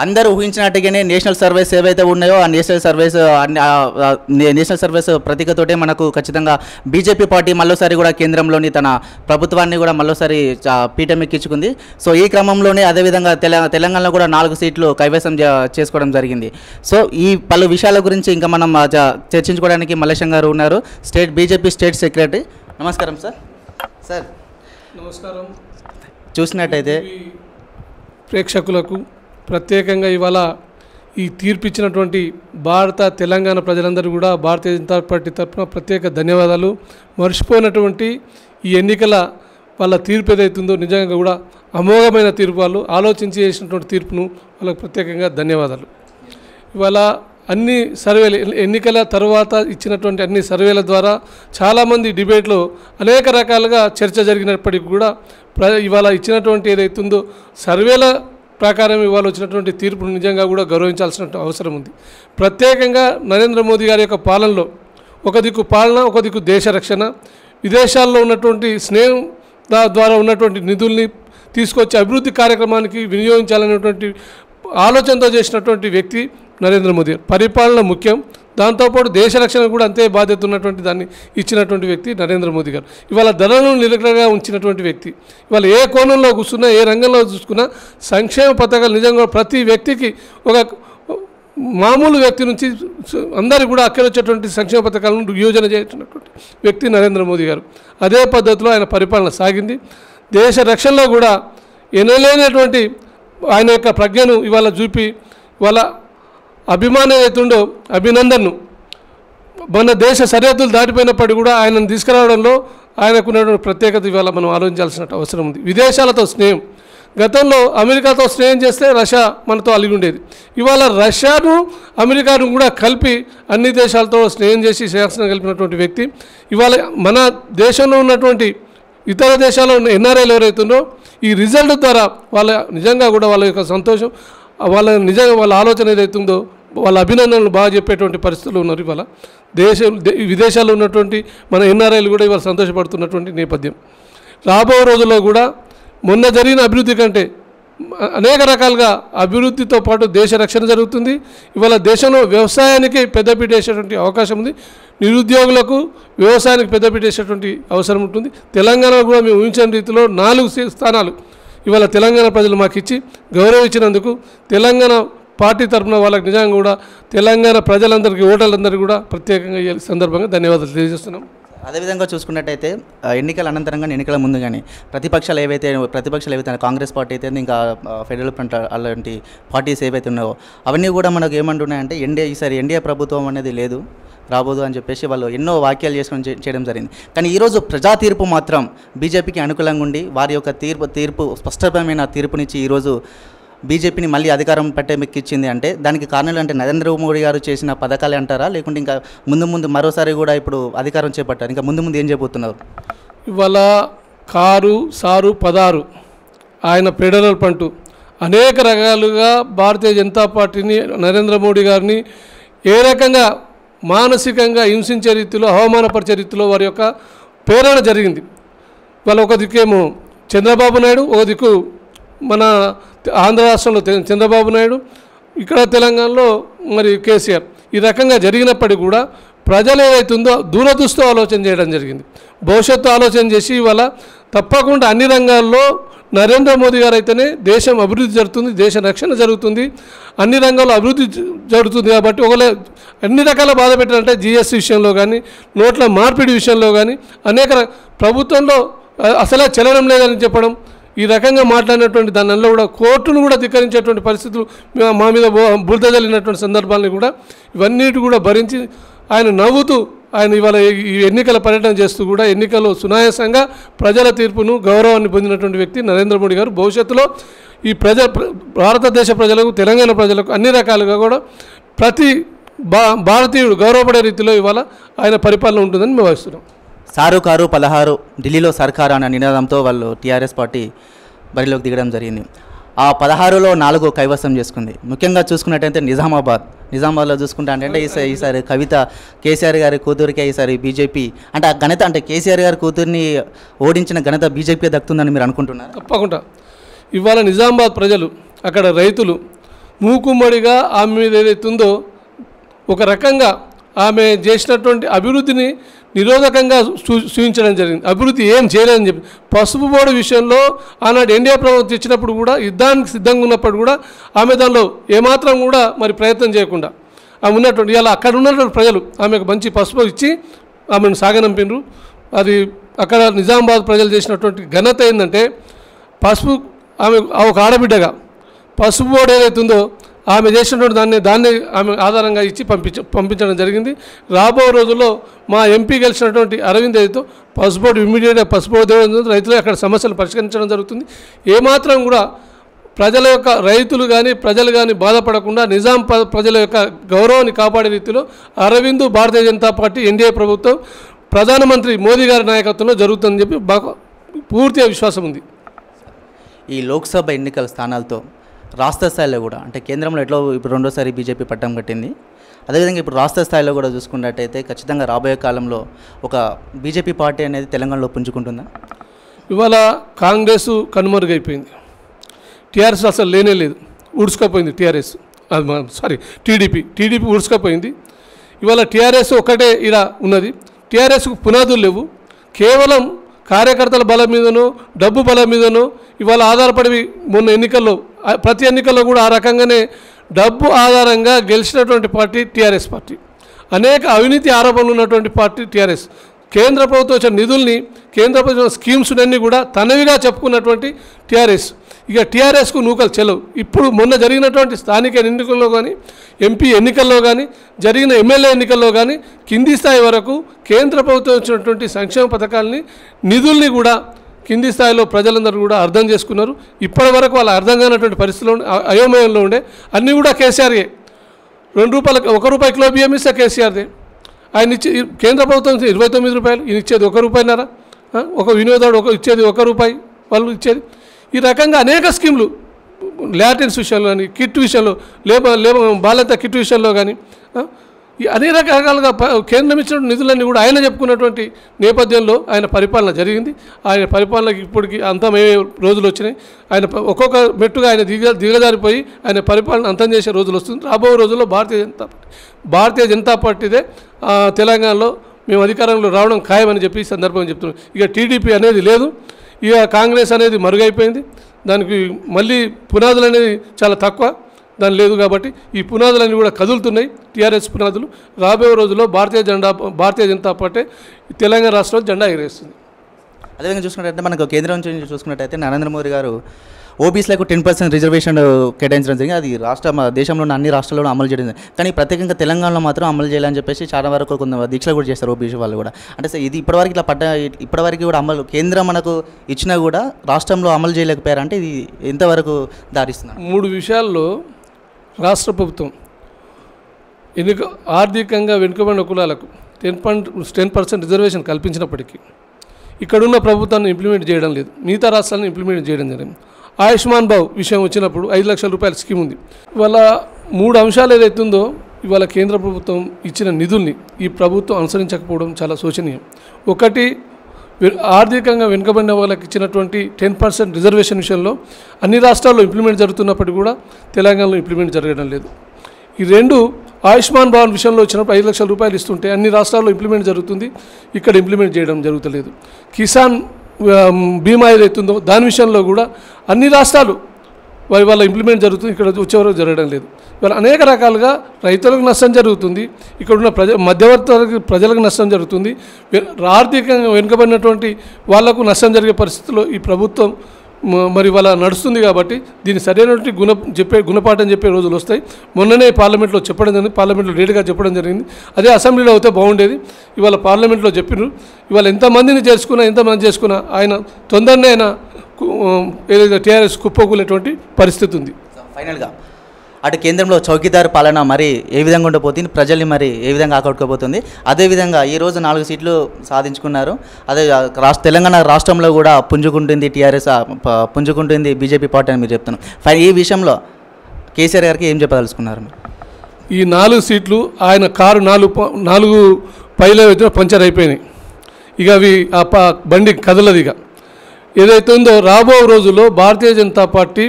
అందరూ ఊహించినట్టుగానే national service ఏవైతే ఉన్నాయో ఆ నేషనల్ సర్వీస్ ప్రతీకతోటే మనకు ఖచ్చితంగా బీజేపీ పార్టీ మరోసారి కూడా కేంద్రంలోని తన ప్రభుత్వాన్ని కూడా మరోసారి పీఠం ఎక్కించుకుంది. సో ఈ క్రమంలోనే అదేవిధంగా తెలంగాణలో కూడా 4 సీట్లు కైవసం చేసుకోవడం జరిగింది. సో ఈ పలు విషయాల గురించి ఇంకా మనం చర్చించుకోవడానికి మల్లేశం గారు ఉన్నారు, బీజేపీ స్టేట్ సెక్రటరీ. నమస్కారం సార్. సార్ నమస్కారం. చూసినట్టయితే ప్రేక్షకులకు ప్రత్యేకంగా ఇవాళ ఈ తీర్పు ఇచ్చినటువంటి తెలంగాణ ప్రజలందరూ కూడా భారతీయ జనతా పార్టీ తరఫున ప్రత్యేక ధన్యవాదాలు. మర్చిపోయినటువంటి ఈ ఎన్నికల వాళ్ళ తీర్పు ఏదైతుందో నిజంగా కూడా అమోఘమైన తీర్పు, వాళ్ళు ఆలోచించి చేసినటువంటి తీర్పును వాళ్ళకు ప్రత్యేకంగా ధన్యవాదాలు. ఇవాళ అన్ని సర్వేలు ఎన్నికల తర్వాత ఇచ్చినటువంటి అన్ని సర్వేల ద్వారా చాలామంది డిబేట్లో అనేక రకాలుగా చర్చ జరిగినప్పటికీ కూడా ఇవాళ ఇచ్చినటువంటి ఏదైతుందో సర్వేల ప్రకారం ఇవాళ వచ్చినటువంటి తీర్పును నిజంగా కూడా గౌరవించాల్సిన అవసరం ఉంది. ప్రత్యేకంగా నరేంద్ర మోదీ గారి యొక్క పాలనలో ఒక దిక్కు పాలన, ఒక దిక్కు దేశ రక్షణ, విదేశాల్లో ఉన్నటువంటి స్నేహం ద్వారా ఉన్నటువంటి నిధుల్ని తీసుకొచ్చి అభివృద్ధి కార్యక్రమానికి వినియోగించాలనేటువంటి ఆలోచనతో చేసినటువంటి వ్యక్తి నరేంద్ర మోదీ. పరిపాలన ముఖ్యం, దాంతోపాటు దేశ రక్షణ కూడా అంతే బాధ్యత ఉన్నటువంటి దాన్ని ఇచ్చినటువంటి వ్యక్తి నరేంద్ర మోదీ గారు. ఇవాళ ధరలను నిలకడగా ఉంచినటువంటి వ్యక్తి. ఇవాళ ఏ కోణంలో కూర్చున్నా, ఏ రంగంలో చూసుకున్నా సంక్షేమ పథకాలు నిజంగా ప్రతి వ్యక్తికి, ఒక మామూలు వ్యక్తి నుంచి అందరికీ కూడా అక్కడొచ్చేటువంటి సంక్షేమ పథకాలను యోజన చేసినటువంటి వ్యక్తి నరేంద్ర మోదీ గారు. అదే పద్ధతిలో ఆయన పరిపాలన సాగింది. దేశ రక్షణలో కూడా ఎనలేనటువంటి ఆయన యొక్క ప్రజ్ఞను ఇవాళ చూపి ఇవాళ అభిమానం ఏతుండో అభినందన్ను మన దేశ సరిహద్దులు దాటిపోయినప్పటికీ కూడా ఆయనను తీసుకురావడంలో ఆయనకున్నటువంటి ప్రత్యేకత ఇవాళ మనం ఆలోచించాల్సిన అవసరం ఉంది. విదేశాలతో స్నేహం, గతంలో అమెరికాతో స్నేహం చేస్తే రష్యా మనతో అలిగి ఉండేది. ఇవాళ రష్యాను అమెరికాను కూడా కలిపి అన్ని దేశాలతో స్నేహం చేసి శాసనం కలిపినటువంటి వ్యక్తి. ఇవాళ మన దేశంలో ఉన్నటువంటి ఇతర దేశాల్లో ఉన్న ఎన్ఆర్ఐలు ఎవరైతుందో ఈ రిజల్ట్ ద్వారా వాళ్ళ నిజంగా కూడా వాళ్ళ యొక్క సంతోషం, వాళ్ళ నిజంగా వాళ్ళ ఆలోచన ఏదైతుందో వాళ్ళ అభినందనలు బాగా చెప్పేటువంటి పరిస్థితులు ఉన్నారు. ఇవాళ విదేశాల్లో ఉన్నటువంటి మన ఎన్ఆర్ఐలు కూడా ఇవాళ సంతోషపడుతున్నటువంటి నేపథ్యం. రాబో రోజుల్లో కూడా మొన్న జరిగిన అభివృద్ధి కంటే అనేక రకాలుగా అభివృద్ధితో పాటు దేశ రక్షణ జరుగుతుంది. ఇవాళ దేశంలో వ్యవసాయానికి పెద్దపీట వేసేటువంటి అవకాశం ఉంది. నిరుద్యోగులకు వ్యవసాయానికి పెద్దపీట వేసేటువంటి అవసరం ఉంటుంది. తెలంగాణలో కూడా మేము ఊహించిన రీతిలో 4 స్థానాలు ఇవాళ తెలంగాణ ప్రజలు మాకు ఇచ్చి గౌరవించినందుకు తెలంగాణ పార్టీ తరఫున వాళ్ళకి నిజంగా కూడా తెలంగాణ ప్రజలందరికీ, ఓటర్లందరికీ కూడా ప్రత్యేకంగా ఈ సందర్భంగా ధన్యవాదాలు తెలియజేస్తున్నాం. అదేవిధంగా చూసుకున్నట్టయితే ఎన్నికల అనంతరం కానీ ఎన్నికల ముందు కానీ ప్రతిపక్షాలు ఏవైతే కాంగ్రెస్ పార్టీ అయితే ఇంకా ఫెడరల్ ఫ్రంట్ అలాంటి పార్టీస్ ఏవైతే ఉన్నాయో అవన్నీ కూడా మనకు ఏమంటున్నాయంటే ఈసారి ఎన్డీఏ ప్రభుత్వం అనేది లేదు, రాబోదు అని చెప్పేసి వాళ్ళు ఎన్నో వాక్యాలు చేసుకొని చేయడం జరిగింది. కానీ ఈరోజు ప్రజా తీర్పు మాత్రం బీజేపీకి అనుకూలంగా ఉండి వారి యొక్క తీర్పు స్పష్టమైన తీర్పునిచ్చి ఈరోజు బీజేపీని మళ్ళీ అధికారం పట్టెక్కించింది. అంటే దానికి కారణాలు అంటే నరేంద్ర మోడీ గారు చేసిన పథకాలే అంటారా, లేకుంటే ఇంకా ముందు మరోసారి కూడా ఇప్పుడు అధికారం చేపట్టారు, ఇంకా ముందు ఏం చేయబోతున్నారు? ఇవాళ కారు సారు పదారు ఆయన ఫెడరల్ ఫ్రంట్ అనేక రకాలుగా భారతీయ జనతా పార్టీని, నరేంద్ర మోడీ గారిని ఏ రకంగా మానసికంగా హింసించే రీతిలో, అవమానపరిచే రీతిలో వారి యొక్క ప్రేరణ జరిగింది. వాళ్ళ ఒక దిక్కేమో చంద్రబాబు నాయుడు, ఒక దిక్కు మన ఆంధ్ర రాష్ట్రంలో చంద్రబాబు నాయుడు, ఇక్కడ తెలంగాణలో మరి కేసీఆర్. ఈ రకంగా జరిగినప్పటికీ కూడా ప్రజలు ఏదైతుందో దూరదృష్టితో ఆలోచన చేయడం జరిగింది. భవిష్యత్తు ఆలోచన చేసి ఇవాళ తప్పకుండా అన్ని రంగాల్లో నరేంద్ర మోదీ గారు అయితేనే దేశం అభివృద్ధి జరుగుతుంది, దేశ రక్షణ జరుగుతుంది, అన్ని రంగాల్లో అభివృద్ధి జరుగుతుంది. కాబట్టి ఒకవేళ అన్ని రకాల బాధ పెట్టాలంటే జిఎస్టీ విషయంలో కానీ, నోట్ల మార్పిడి విషయంలో కానీ అనేక ప్రభుత్వంలో అసలే చెల్లడం లేదని చెప్పడం, ఈ రకంగా మాట్లాడినటువంటి దానిలో కూడా కోర్టును కూడా ధిక్కరించేటువంటి పరిస్థితులు మా మీద బురద జల్లినటువంటి సందర్భాలను కూడా ఇవన్నిటి కూడా భరించి ఆయన నవ్వుతూ ఆయన ఇవాళ ఈ ఎన్నికల పర్యటన చేస్తూ కూడా ఎన్నికల్లో సునాయాసంగా ప్రజల తీర్పును, గౌరవాన్ని పొందినటువంటి వ్యక్తి నరేంద్ర మోడీ గారు. భవిష్యత్తులో ఈ భారతదేశ ప్రజలకు, తెలంగాణ ప్రజలకు అన్ని రకాలుగా కూడా ప్రతి భారతీయుడు గౌరవపడే రీతిలో ఇవాళ ఆయన పరిపాలన ఉంటుందని మేము భావిస్తున్నాం. సారు కారు 16 ఢిల్లీలో సర్కార్ అన్న నినాదంతో వాళ్ళు టీఆర్ఎస్ పార్టీ బరిలోకి దిగడం జరిగింది. ఆ 16లో 4 కైవసం చేసుకుంది. ముఖ్యంగా చూసుకున్నట్టయితే నిజామాబాద్లో చూసుకుంటా అంటే ఈసారి కవిత కేసీఆర్ గారి కూతురికే ఈసారి బీజేపీ అంటే ఆ ఘనత అంటే కేసీఆర్ గారి కూతురిని ఓడించిన ఘనత బీజేపీ దక్కుతుందని మీరు అనుకుంటున్నారు? తప్పకుండా. ఇవాళ నిజామాబాద్ ప్రజలు, అక్కడ రైతులు మూకుమ్మడిగా ఆమె మీద ఏదైతుందో ఒక రకంగా ఆమె చేసినటువంటి అభివృద్ధిని నిరోధకంగా సూచించడం జరిగింది. అభివృద్ధి ఏం చేయలేదని చెప్పి పసుపు బోర్డు విషయంలో ఆనాడు ఎన్డీఏ ప్రభుత్వం ఇచ్చినప్పుడు కూడా యుద్ధానికి సిద్ధంగా ఉన్నప్పుడు కూడా ఆమె దానిలో ఏమాత్రం కూడా మరి ప్రయత్నం చేయకుండా ఆమె ఉన్నటువంటి ఇలా అక్కడ ఉన్నటువంటి ప్రజలు ఆమెకు మంచి పసుపు ఇచ్చి ఆమెను సాగనంపినరు. అది అక్కడ నిజామాబాద్ ప్రజలు చేసినటువంటి ఘనత ఏంటంటే పసుపు ఆమె ఒక ఆడబిడ్డగా పసుపు బోర్డు ఏదైతుందో ఆమె చేసినటువంటి దాన్ని ఆమె ఆధారంగా ఇచ్చి పంపించడం జరిగింది. రాబో రోజుల్లో మా ఎంపీ గెలిచినటువంటి అరవింద్ అయితే పసుపు బోర్డు ఇమ్మీడియట్గా పసుపు బోర్డు రైతులు అక్కడ సమస్యలు పరిష్కరించడం జరుగుతుంది. ఏమాత్రం కూడా ప్రజల యొక్క రైతులు కానీ ప్రజలు కానీ బాధపడకుండా నిజాం ప్రజల యొక్క గౌరవాన్ని కాపాడే రీతిలో అరవింద్ భారతీయ జనతా పార్టీ ఎన్డీఏ ప్రభుత్వం ప్రధానమంత్రి మోదీ గారి నాయకత్వంలో జరుగుతుందని చెప్పి బాగా పూర్తిగా విశ్వాసం ఉంది. ఈ లోక్సభ ఎన్నికల స్థానాలతో రాష్ట్ర స్థాయిలో కూడా అంటే కేంద్రంలో ఎట్లా ఇప్పుడు రెండోసారి బీజేపీ పట్టం కట్టింది, అదేవిధంగా ఇప్పుడు రాష్ట్ర స్థాయిలో కూడా చూసుకున్నట్టయితే ఖచ్చితంగా రాబోయే కాలంలో ఒక బీజేపీ పార్టీ అనేది తెలంగాణలో పుంజుకుంటుందా? ఇవాళ కాంగ్రెస్ కనుమరుగైపోయింది, టీఆర్ఎస్ అసలు లేనే లేదు, ఊడ్చుకపోయింది. టీడీపీ ఊడ్చుకపోయింది. ఇవాళ టీఆర్ఎస్ ఒక్కటే ఇలా ఉన్నది. టీఆర్ఎస్కు పునాదులు లేవు, కేవలం కార్యకర్తల బలం మీదనో డబ్బు బలం మీదనో ఇవాళ ఆధారపడి మొన్న ఎన్నికల్లో ప్రతి ఎన్నికల్లో కూడా ఆ రకంగానే డబ్బు ఆధారంగా గెలిచినటువంటి పార్టీ టీఆర్ఎస్ పార్టీ. అనేక అవినీతి ఆరోపణలు ఉన్నటువంటి పార్టీ టీఆర్ఎస్. కేంద్ర ప్రభుత్వం వచ్చిన నిధుల్ని కేంద్ర ప్రభుత్వం స్కీమ్స్లన్నీ కూడా తనవిగా చెప్పుకున్నటువంటి టీఆర్ఎస్. ఇక టీఆర్ఎస్కు నూకలు చెల్లవు. ఇప్పుడు మొన్న జరిగినటువంటి స్థానిక ఎన్నికల్లో కానీ ఎంపీ ఎన్నికల్లో కానీ జరిగిన ఎమ్మెల్యే ఎన్నికల్లో కానీ కింది స్థాయి వరకు కేంద్ర ప్రభుత్వం వచ్చినటువంటి సంక్షేమ పథకాలని నిధుల్ని కూడా కింది స్థాయిలో ప్రజలందరూ కూడా అర్థం చేసుకున్నారు. ఇప్పటి వరకు వాళ్ళు అర్థం కానటువంటి పరిస్థితిలో అయోమయంలో ఉండే అన్నీ కూడా కేసీఆర్ఏ. ₹2 ₹1 కిలో బియ్యం ఇస్తే కేసీఆర్దే. ఆయన ఇచ్చే కేంద్ర ప్రభుత్వం 29 రూపాయలు, ఈయన ఇచ్చేది ₹1.5. ఒక వినియోగదారుడు ఇచ్చేది ₹1, వాళ్ళు ఇచ్చేది. ఈ రకంగా అనేక స్కీములు లాటిన్స్ విషయంలో కానీ కిట్ విషయంలో బాలింత కిట్ విషయంలో కానీ అనేక రకాలుగా కేంద్రం ఇచ్చిన నిధులన్నీ కూడా ఆయన చెప్పుకున్నటువంటి నేపథ్యంలో ఆయన పరిపాలన జరిగింది. ఆయన పరిపాలనకి ఇప్పటికి అంతమయ్యే రోజులు వచ్చినాయి. ఆయన ఒక్కొక్క మెట్టుగా ఆయన దిగజారిపోయి ఆయన పరిపాలన అంతం చేసే రోజులు వస్తుంది. రాబోయే రోజుల్లో భారతీయ జనతా పార్టీదే తెలంగాణలో మేము అధికారంలో రావడం ఖాయమని చెప్పి ఈ సందర్భంగా చెప్తున్నాం. ఇక టీడీపీ అనేది లేదు, ఇక కాంగ్రెస్ అనేది మరుగైపోయింది. దానికి మళ్ళీ పునాదులు అనేది చాలా తక్కువ, దాని లేదు. కాబట్టి ఈ పునాదులన్నీ కూడా కదులుతున్నాయి, టీఆర్ఎస్ పునాదులు. రాబోయే రోజుల్లో భారతీయ జనతా పార్టీ తెలంగాణ రాష్ట్రంలో జెండా ఎగరేస్తుంది. అదేవిధంగా చూసుకున్నట్టయితే మనకు కేంద్రం నుంచి చూసుకున్నట్టయితే నరేంద్ర మోదీ గారు ఓబీసీలకు 10% రిజర్వేషన్ కేటాయించడం జరిగింది. అది దేశంలో ఉన్న అన్ని రాష్ట్రాల్లో అమలు చేయడం, కానీ ప్రత్యేకంగా తెలంగాణలో మాత్రం అమలు చేయాలని చెప్పేసి చాలా వరకు కొంత దీక్షలు కూడా చేస్తారు ఓబీసీ వాళ్ళు కూడా. అంటే ఇది ఇప్పటివరకు కూడా అమలు కేంద్రం మనకు ఇచ్చినా కూడా రాష్ట్రంలో అమలు చేయలేకపోయారంటే ఇది ఎంతవరకు దారిస్తున్నారు? 3 విషయాల్లో రాష్ట్ర ప్రభుత్వం ఆర్థికంగా వెనుకబడిన కులాలకు 10% రిజర్వేషన్ కల్పించినప్పటికీ ఇక్కడున్న ప్రభుత్వాన్ని ఇంప్లిమెంట్ చేయడం లేదు, మిగతా రాష్ట్రాలను ఇంప్లిమెంట్ చేయడం జరిగింది. ఆయుష్మాన్ భావ్ విషయం వచ్చినప్పుడు 5 లక్షల రూపాయల స్కీమ్ ఉంది. ఇవాళ 3 అంశాలు ఏదైతుందో ఇవాళ కేంద్ర ప్రభుత్వం ఇచ్చిన నిధుల్ని ఈ ప్రభుత్వం అనుసరించకపోవడం చాలా శోచనీయం. ఒకటి, ఆర్థికంగా వెనుకబడిన వాళ్ళకి ఇచ్చినటువంటి 10% రిజర్వేషన్ విషయంలో అన్ని రాష్ట్రాల్లో ఇంప్లిమెంట్ జరుగుతున్నప్పటికీ కూడా తెలంగాణలో ఇంప్లిమెంట్ జరగడం లేదు. ఈ 2, ఆయుష్మాన్ భావన్ విషయంలో వచ్చినప్పుడు 5 లక్షల రూపాయలు ఇస్తుంటే అన్ని రాష్ట్రాల్లో ఇంప్లిమెంట్ జరుగుతుంది, ఇక్కడ ఇంప్లిమెంట్ చేయడం జరుగుతలేదు. కిసాన్ బీమా ఏదైతుందో దాని విషయంలో కూడా అన్ని రాష్ట్రాలు వాళ్ళ ఇంప్లిమెంట్ జరుగుతుంది, ఇక్కడ వచ్చేవరకు జరగడం లేదు. ఇవాళ అనేక రకాలుగా రైతులకు నష్టం జరుగుతుంది, ఇక్కడ ఉన్న మధ్యవర్తులకు ప్రజలకు నష్టం జరుగుతుంది, ఆర్థికంగా వెనుకబడినటువంటి వాళ్లకు నష్టం జరిగే పరిస్థితుల్లో ఈ ప్రభుత్వం మరి వాళ్ళ నడుస్తుంది. కాబట్టి దీన్ని సరైనటువంటి గుణపాఠం చెప్పే రోజులు వస్తాయి. మొన్ననే పార్లమెంట్లో చెప్పడం జరిగింది, పార్లమెంట్లో లేటుగా చెప్పడం జరిగింది. అదే అసెంబ్లీలో అయితే బాగుండేది. ఇవాళ పార్లమెంట్లో చెప్పినారు. ఇవాళ ఎంతమందిని ఎంతమంది చేసుకున్నా ఆయన తొందరనే ఆయన ఏదైతే టీఆర్ఎస్ కుప్పకూలేటువంటి పరిస్థితి ఉంది. ఫైనల్గా అటు కేంద్రంలో చౌకీదారు పాలన మరి ఏ విధంగా ఉండబోతుంది, ప్రజల్ని మరి ఏ విధంగా ఆకట్టుకోబోతుంది? అదేవిధంగా ఈరోజు 4 సీట్లు సాధించుకున్నారు. అదే తెలంగాణ రాష్ట్రంలో కూడా పుంజుకుంటుంది టీఆర్ఎస్, పుంజుకుంటుంది బీజేపీ పార్టీ అని మీరు చెప్తున్నారు. ఈ విషయంలో కేసీఆర్ గారికి ఏం చెప్పదలుచుకున్నారు? ఈ 4 సీట్లు ఆయన కారు 4 పైలో పంచర్ అయిపోయినాయి, ఇక అవి బండి కదలదు. ఇక ఏదైతే ఉందో రాబో రోజుల్లో భారతీయ జనతా పార్టీ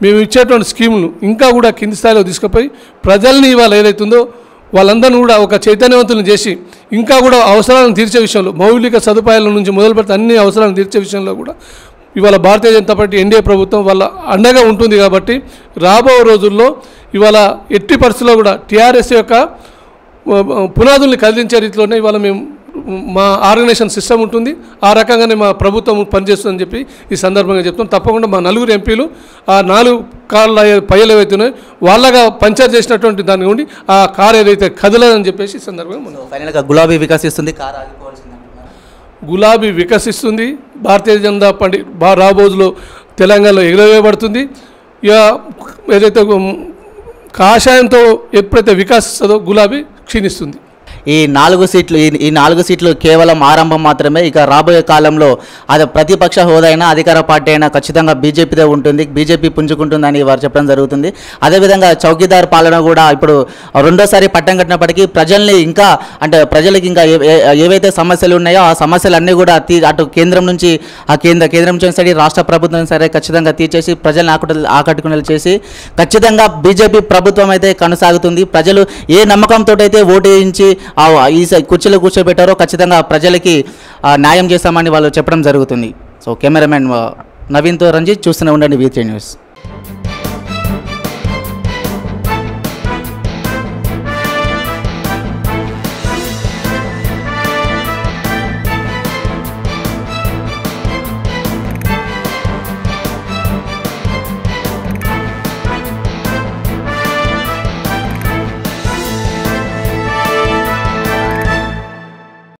మేము ఇచ్చేటువంటి స్కీములు ఇంకా కూడా కింది స్థాయిలో తీసుకుపోయి ప్రజల్ని ఇవాళ ఏదైతుందో వాళ్ళందరినీ కూడా ఒక చైతన్యవంతులను చేసి ఇంకా కూడా అవసరాలను తీర్చే విషయంలో మౌలిక సదుపాయాల నుంచి మొదలు పెడితే అన్ని అవసరాలను తీర్చే విషయంలో కూడా ఇవాళ భారతీయ జనతా పార్టీ ఎన్డీఏ ప్రభుత్వం వాళ్ళ అండగా ఉంటుంది. కాబట్టి రాబో రోజుల్లో ఇవాళ ఎట్టి పరిస్థితుల్లో కూడా టీఆర్ఎస్ యొక్క పునాదుల్ని కదిలించే రీతిలోనే ఇవాళ మేము మా ఆర్గనైజేషన్ సిస్టమ్ ఉంటుంది. ఆ రకంగానే మా ప్రభుత్వం పనిచేస్తుందని చెప్పి ఈ సందర్భంగా చెప్తాం. తప్పకుండా మా 4 ఎంపీలు ఆ 4 కార్ల పైలు ఏవైతున్నాయో వాళ్ళగా పంచర్ చేసినటువంటి దాని నుండి ఆ కారు ఏదైతే కదలదని చెప్పేసి ఈ సందర్భంగా ఫైనల్గా గులాబీ వికసిస్తుంది, కారు ఆగిపోవాల్సింది. గులాబీ వికసిస్తుంది. భారతీయ జనతా పార్టీ రాబోజులో తెలంగాణలో ఎగురవేయబడుతుంది. ఇక ఏదైతే కాషాయంతో ఎప్పుడైతే వికసిస్తుందో గులాబీ క్షీణిస్తుంది. ఈ 4 సీట్లు కేవలం ఆరంభం మాత్రమే. ఇక రాబోయే కాలంలో అది ప్రతిపక్ష హోదా అయినా అధికార పార్టీ అయినా ఖచ్చితంగా బీజేపీదే ఉంటుంది, బీజేపీ పుంజుకుంటుందని వారు చెప్పడం జరుగుతుంది. అదేవిధంగా చౌకీదార్ పాలన కూడా ఇప్పుడు రెండోసారి పట్టం కట్టినప్పటికీ ప్రజల్ని ఇంకా అంటే ప్రజలకు ఇంకా ఏవైతే సమస్యలు ఉన్నాయో ఆ సమస్యలన్నీ కూడా అటు కేంద్రం నుంచి కేంద్రం నుంచి సరే రాష్ట్ర ప్రభుత్వం సరే ఖచ్చితంగా తీర్చేసి ప్రజల్ని ఆకట్టుకునేలా చేసి ఖచ్చితంగా బీజేపీ ప్రభుత్వం అయితే కొనసాగుతుంది. ప్రజలు ఏ నమ్మకంతో అయితే ఓటు వేయించి ఈ కుర్చీలో కూర్చోబెట్టారో ఖచ్చితంగా ప్రజలకి న్యాయం చేస్తామని వాళ్ళు చెప్పడం జరుగుతుంది. సో కెమెరామెన్ నవీన్తో రంజిత్ చూస్తూనే ఉండండి V3 న్యూస్.